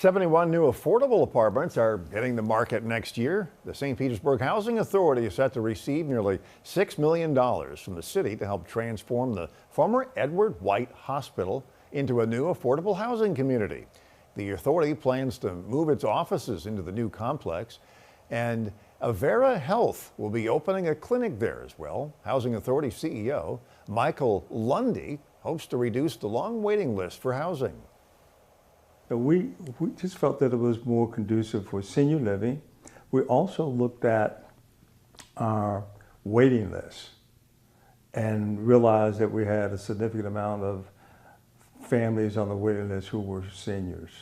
71 new affordable apartments are hitting the market next year. The St. Petersburg Housing Authority is set to receive nearly $6 million from the city to help transform the former Edward White Hospital into a new affordable housing community. The authority plans to move its offices into the new complex, and Evara Health will be opening a clinic there as well. Housing Authority CEO Michael Lundy hopes to reduce the long waiting list for housing. We just felt that it was more conducive for senior living. We also looked at our waiting list and realized that we had a significant amount of families on the waiting list who were seniors.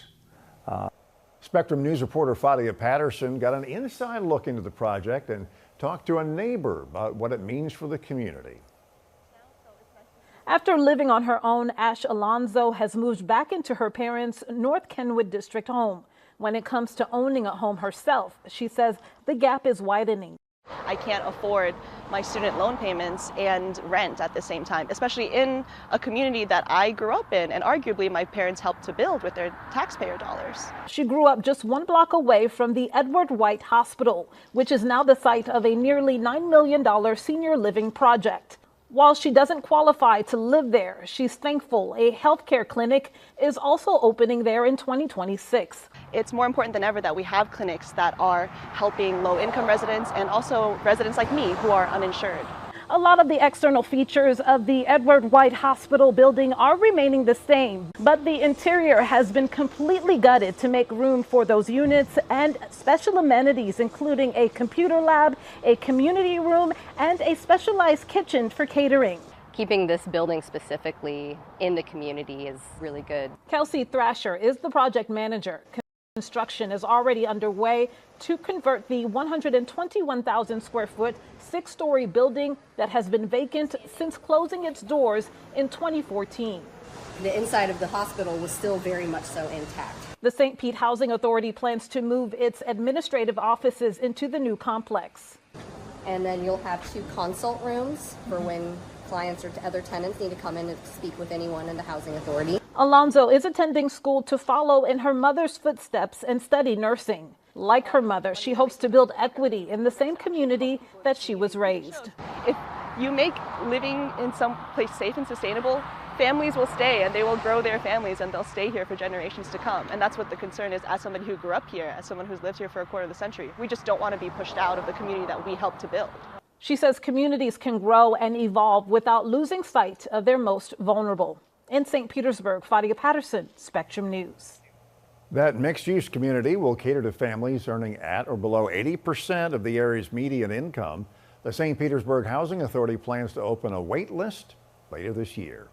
Spectrum News reporter Fadia Patterson got an inside look into the project and talked to a neighbor about what it means for the community. After living on her own, Ash Alonzo has moved back into her parents' North Kenwood district home. When it comes to owning a home herself, she says the gap is widening. I can't afford my student loan payments and rent at the same time, especially in a community that I grew up in and arguably my parents helped to build with their taxpayer dollars. She grew up just 1 block away from the Edward White Hospital, which is now the site of a nearly $9 million senior living project. While she doesn't qualify to live there, she's thankful a healthcare clinic is also opening there in 2026. It's more important than ever that we have clinics that are helping low-income residents and also residents like me who are uninsured. A lot of the external features of the Edward White Hospital building are remaining the same, but the interior has been completely gutted to make room for those units and special amenities, including a computer lab, a community room, and a specialized kitchen for catering. Keeping this building specifically in the community is really good. Kelsey Thrasher is the project manager. Construction is already underway to convert the 121,000 square foot, 6-story building that has been vacant since closing its doors in 2014. The inside of the hospital was still very much so intact. The St. Pete Housing Authority plans to move its administrative offices into the new complex. And then you'll have 2 consult rooms for when clients or other tenants need to come in and speak with anyone in the Housing Authority. Alonzo is attending school to follow in her mother's footsteps and study nursing. Like her mother, she hopes to build equity in the same community that she was raised. If you make living in some place safe and sustainable, families will stay and they will grow their families and they'll stay here for generations to come. And that's what the concern is as somebody who grew up here, as someone who's lived here for a quarter of the century. We just don't want to be pushed out of the community that we helped to build. She says communities can grow and evolve without losing sight of their most vulnerable. In St. Petersburg, Fadia Patterson, Spectrum News. That mixed-use community will cater to families earning at or below 80% of the area's median income. The St. Petersburg Housing Authority plans to open a wait list later this year.